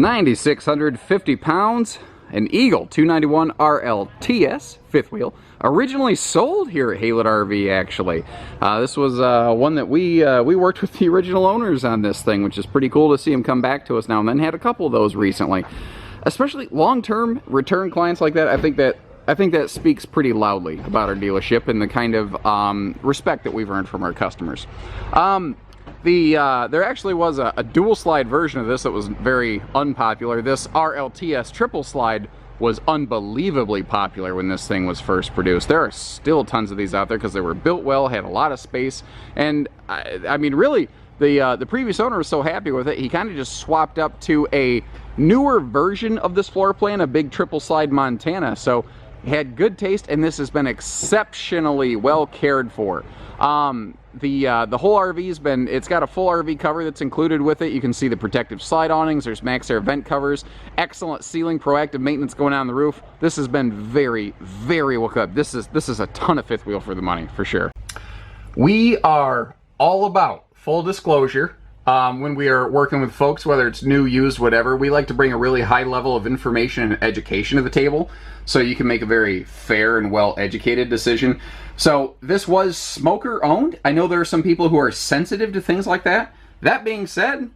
9,650 pounds, an Eagle 291 RLTS fifth wheel, originally sold here at Haida RV. Actually, this was one that we worked with the original owners on this thing, which is pretty cool to see them come back to us now and then. Had a couple of those recently, especially long-term return clients like that. I think that speaks pretty loudly about our dealership and the kind of respect that we've earned from our customers. There actually was a dual slide version of this that was very unpopular. This RLTS triple slide was unbelievably popular when this thing was first produced. There are still tons of these out there because they were built well, had a lot of space, and I mean, really, the previous owner was so happy with it, he kind of just swapped up to a newer version of this floor plan, a big triple slide Montana. So had good taste, and this has been exceptionally well cared for. The whole RV's been, it's got a full RV cover that's included with it. You can see the protective slide awnings, there's max air vent covers, excellent sealing, proactive maintenance going on the roof. This has been very, very well kept. This is a ton of fifth wheel for the money, for sure. We are all about full disclosure. When we are working with folks, whether it's new, used, whatever, we like to bring a really high level of information and education to the table so you can make a very fair and well-educated decision. So this was smoker owned. I know there are some people who are sensitive to things like that. That being said,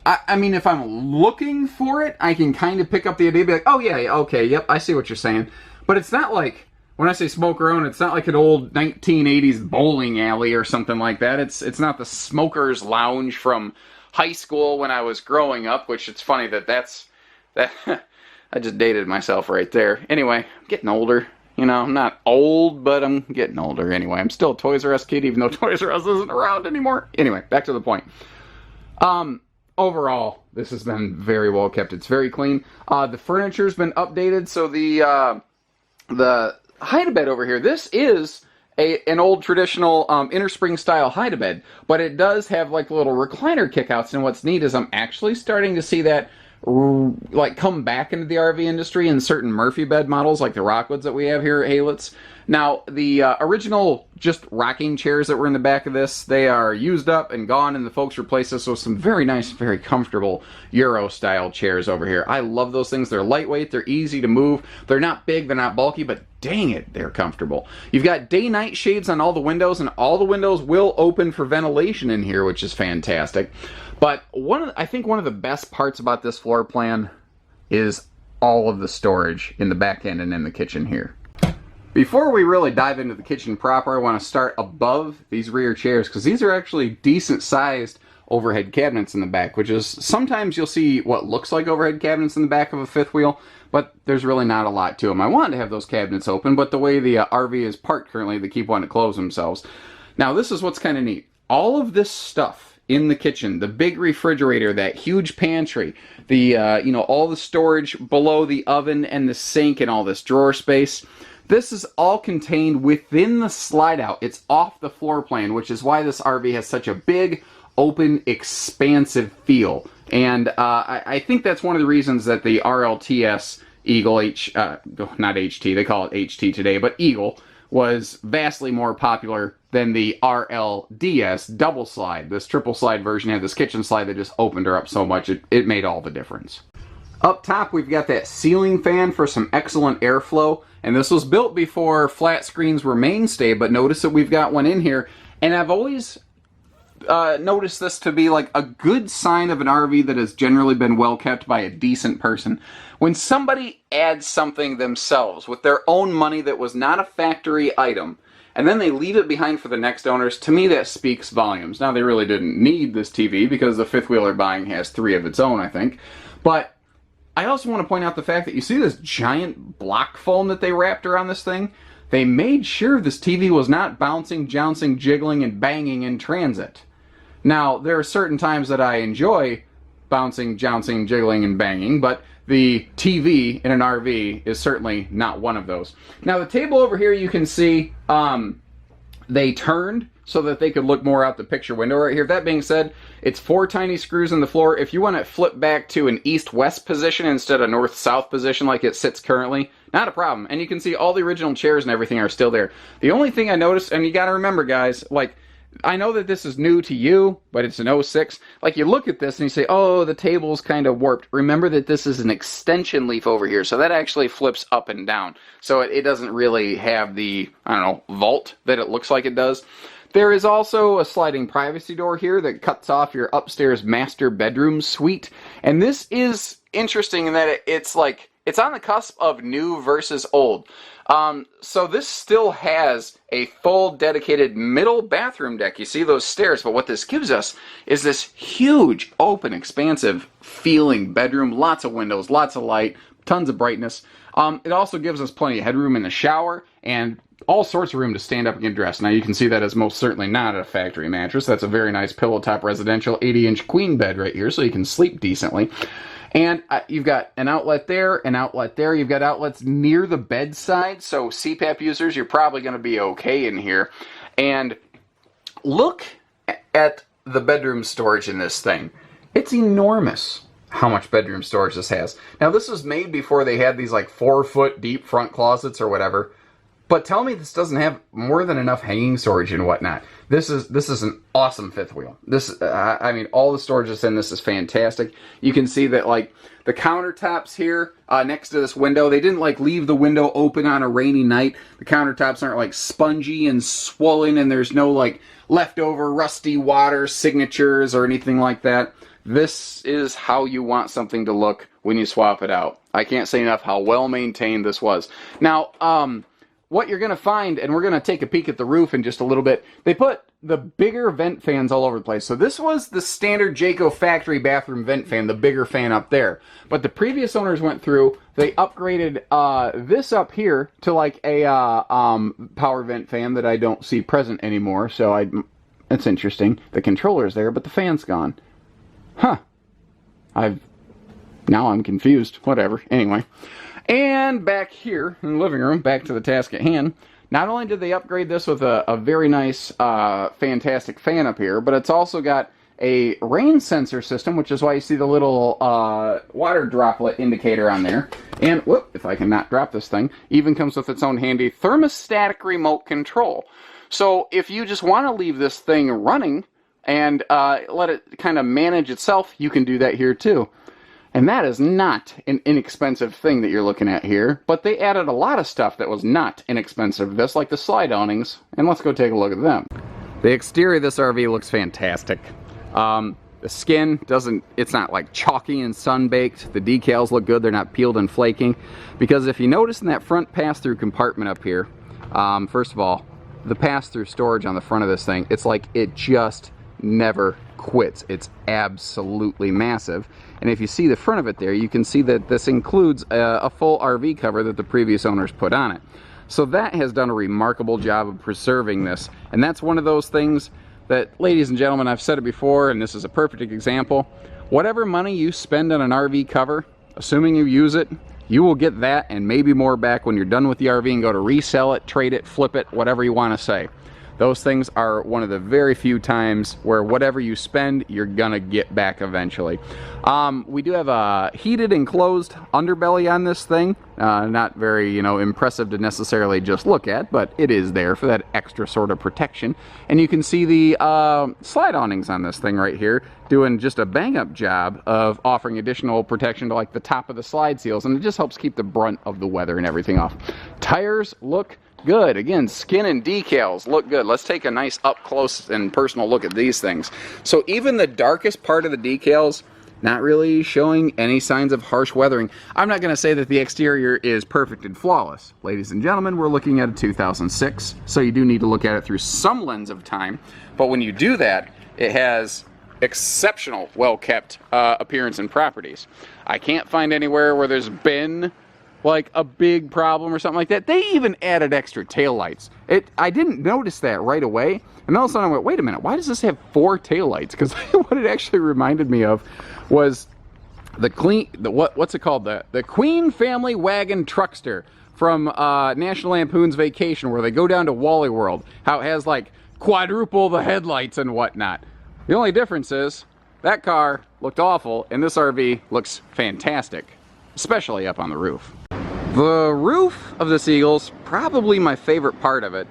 I mean, if I'm looking for it, I can kind of pick up the idea, be like, oh yeah, okay, yep, I see what you're saying. But it's not like, when I say smoker owned, it's not like an old 1980s bowling alley or something like that. It's not the smoker's lounge from high school when I was growing up, which it's funny that I just dated myself right there. Anyway, I'm getting older. You know, I'm not old, but I'm getting older anyway. I'm still a Toys R Us kid, even though Toys R Us isn't around anymore. Anyway, back to the point. Overall, this has been very well kept. It's very clean. The furniture's been updated, so the Haida Bed over here, this is an old traditional inner spring style Haida Bed, but it does have like little recliner kickouts, and what's neat is I'm actually starting to see that like come back into the RV industry in certain Murphy bed models like the Rockwoods that we have here at Haylitz. Now, the original just rocking chairs that were in the back of this, they are used up and gone, and the folks replaced this with some very nice, very comfortable Euro-style chairs over here. I love those things. They're lightweight, they're easy to move, they're not big, they're not bulky, but dang it, they're comfortable. You've got day-night shades on all the windows, and all the windows will open for ventilation in here, which is fantastic. But I think one of the best parts about this floor plan is all of the storage in the back end and in the kitchen here. Before we really dive into the kitchen proper, I want to start above these rear chairs, because these are actually decent sized overhead cabinets in the back, which is, sometimes you'll see what looks like overhead cabinets in the back of a fifth wheel, but there's really not a lot to them. I wanted to have those cabinets open, but the way the RV is parked currently, they keep wanting to close themselves. Now, this is what's kind of neat. All of this stuff in the kitchen, the big refrigerator, that huge pantry, the all the storage below the oven and the sink and all this drawer space, this is all contained within the slide out. It's off the floor plan, which is why this RV has such a big, open, expansive feel. And I think that's one of the reasons that the RLTS Eagle not HT, they call it HT today, but Eagle was vastly more popular than the RLDS double slide. This triple slide version had this kitchen slide that just opened her up so much, it made all the difference. Up top, we've got that ceiling fan for some excellent airflow, and this was built before flat screens were mainstay, but notice that we've got one in here, and I've always noticed this to be like a good sign of an RV that has generally been well kept by a decent person. When somebody adds something themselves with their own money that was not a factory item, and then they leave it behind for the next owners, to me that speaks volumes. Now, they really didn't need this TV because the fifth wheel they're buying has 3 of its own, I think. But I also want to point out the fact that you see this giant block foam that they wrapped around this thing? They made sure this TV was not bouncing, jouncing, jiggling, and banging in transit. Now, there are certain times that I enjoy bouncing, jouncing, jiggling, and banging, but the TV in an RV is certainly not one of those. Now, the table over here, you can see they turned so that they could look more out the picture window right here. That being said, it's 4 tiny screws in the floor. If you want it flipped back to an east-west position instead of north-south position like it sits currently, not a problem. And you can see all the original chairs and everything are still there. The only thing I noticed, and you got to remember, guys, like, I know that this is new to you, but it's an '06. Like, you look at this and you say, oh, the table's kind of warped. Remember that this is an extension leaf over here, so that actually flips up and down. So it doesn't really have the, I don't know, vault that it looks like it does. There is also a sliding privacy door here that cuts off your upstairs master bedroom suite. And this is interesting in that it's like, it's on the cusp of new versus old. So this still has a full dedicated middle bathroom deck. You see those stairs, but what this gives us is this huge, open, expansive feeling bedroom. Lots of windows, lots of light, tons of brightness. It also gives us plenty of headroom in the shower and all sorts of room to stand up and get dressed. Now you can see that is most certainly not a factory mattress. That's a very nice pillow top residential 80-inch queen bed right here, so you can sleep decently. And you've got an outlet there, an outlet there. You've got outlets near the bedside, so CPAP users, you're probably going to be okay in here. And look at the bedroom storage in this thing. It's enormous how much bedroom storage this has. Now, this was made before they had these like 4-foot deep front closets or whatever. But tell me this doesn't have more than enough hanging storage and whatnot. This is an awesome fifth wheel. I mean, all the storage that's in this is fantastic. You can see that, like, the countertops here next to this window, they didn't like leave the window open on a rainy night. The countertops aren't like spongy and swollen, and there's no like leftover rusty water signatures or anything like that. This is how you want something to look when you swap it out. I can't say enough how well maintained this was. Now, what you're going to find, and we're going to take a peek at the roof in just a little bit, they put the bigger vent fans all over the place. So this was the standard Jayco factory bathroom vent fan, the bigger fan up there. But the previous owners went through, they upgraded this up here to like a power vent fan that I don't see present anymore. So it's interesting. The controller's there, but the fan's gone. Huh. Now I'm confused. Whatever. Anyway. And back here in the living room, back to the task at hand, not only did they upgrade this with a very nice, fantastic fan up here, but it's also got a rain sensor system, which is why you see the little water droplet indicator on there. And, whoop, if I can not drop this thing, even comes with its own handy thermostatic remote control. So if you just want to leave this thing running and let it kind of manage itself, you can do that here too. And that is not an inexpensive thing that you're looking at here, but they added a lot of stuff that was not inexpensive to this, like the slide awnings, and let's go take a look at them. The exterior of this RV looks fantastic. The skin it's not like chalky and sun-baked. The decals look good, they're not peeled and flaking. Because if you notice in that front pass-through compartment up here, first of all, the pass-through storage on the front of this thing, it's like it just never quits. It's absolutely massive. And if you see the front of it there, you can see that this includes a full RV cover that the previous owners put on it. So that has done a remarkable job of preserving this. And that's one of those things that, ladies and gentlemen, I've said it before, and this is a perfect example. Whatever money you spend on an RV cover, assuming you use it, you will get that and maybe more back when you're done with the RV and go to resell it, trade it, flip it, whatever you want to say. Those things are one of the very few times where whatever you spend, you're gonna get back eventually. We do have a heated enclosed underbelly on this thing. Not very, impressive to necessarily just look at, but it is there for that extra sort of protection. And you can see the slide awnings on this thing right here, doing just a bang-up job of offering additional protection to like the top of the slide seals, and it just helps keep the brunt of the weather and everything off. Tires look good. Again, skin and decals look good. Let's take a nice up close and personal look at these things. So even the darkest part of the decals, not really showing any signs of harsh weathering. I'm not going to say that the exterior is perfect and flawless. Ladies and gentlemen, we're looking at a 2006, so you do need to look at it through some lens of time. But when you do that, it has exceptional, well-kept appearance and properties. I can't find anywhere where there's been like a big problem or something like that. They even added extra taillights. I didn't notice that right away, and all of a sudden I went, wait a minute, why does this have 4 taillights? Because what it actually reminded me of was what's it called? The Queen Family Wagon Truckster from National Lampoon's Vacation, where they go down to Wally World. How it has like quadruple the headlights and whatnot. The only difference is that car looked awful, and this RV looks fantastic, especially up on the roof. The roof of this Eagle's probably my favorite part of it.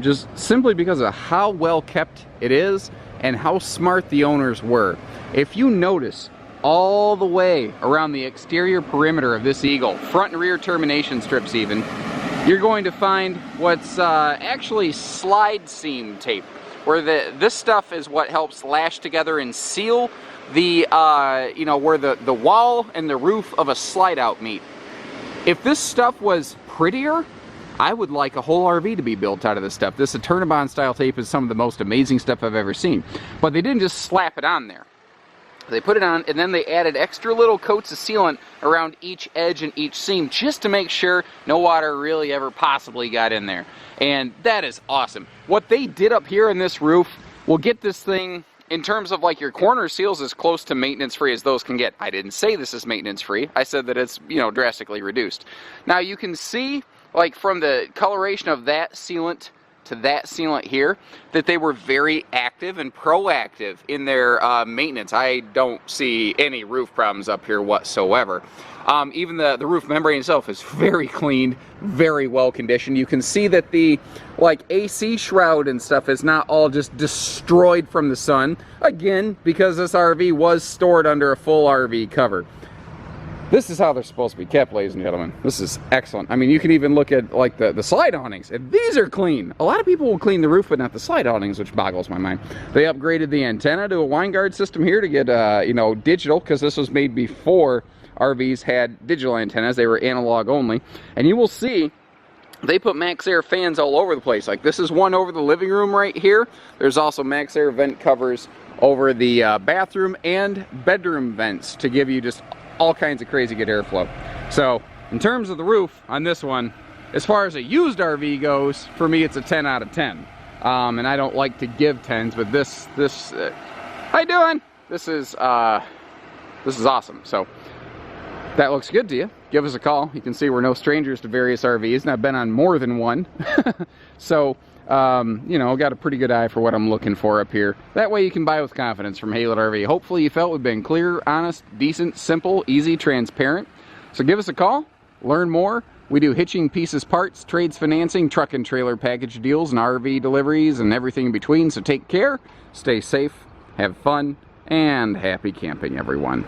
just simply because of how well kept it is and how smart the owners were. If you notice, all the way around the exterior perimeter of this Eagle, front and rear termination strips even, you're going to find what's actually slide seam tape, where this stuff is what helps lash together and seal the, where the wall and the roof of a slide out meet. If this stuff was prettier, I would like a whole RV to be built out of this stuff. This Eternabond style tape is some of the most amazing stuff I've ever seen. But they didn't just slap it on there. They put it on, and then they added extra little coats of sealant around each edge and each seam just to make sure no water really ever possibly got in there. And that is awesome. What they did up here in this roof will get this thing, in terms of like your corner seals, as close to maintenance free as those can get. I didn't say this is maintenance free. I said that it's, drastically reduced. Now you can see, like from the coloration of that sealant to that sealant here, that they were very active and proactive in their maintenance. I don't see any roof problems up here whatsoever. Even the roof membrane itself is very clean, very well conditioned. You can see that the AC shroud and stuff is not all just destroyed from the sun. Again, because this RV was stored under a full RV cover. This is how they're supposed to be kept, ladies and gentlemen. This is excellent. I mean, you can even look at like the slide awnings, and these are clean. A lot of people will clean the roof, but not the slide awnings, which boggles my mind. They upgraded the antenna to a wind guard system here to get, digital, because this was made before RVs had digital antennas. They were analog only. And you will see they put Max Air fans all over the place. Like this is one over the living room right here. There's also Max Air vent covers over the bathroom and bedroom vents to give you just all kinds of crazy good airflow. So in terms of the roof on this one, as far as a used RV goes, for me it's a 10 out of 10. And I don't like to give 10s, but this how you doing? This is awesome. So that looks good to you, give us a call. You can see we're no strangers to various RVs, and I've been on more than one. So got a pretty good eye for what I'm looking for up here. That way you can buy with confidence from Haida RV. Hopefully you felt we've been clear, honest, decent, simple, easy, transparent. So give us a call, learn more. We do hitching, pieces, parts, trades, financing, truck and trailer package deals, and RV deliveries, and everything in between. So take care, stay safe, have fun, and happy camping, everyone.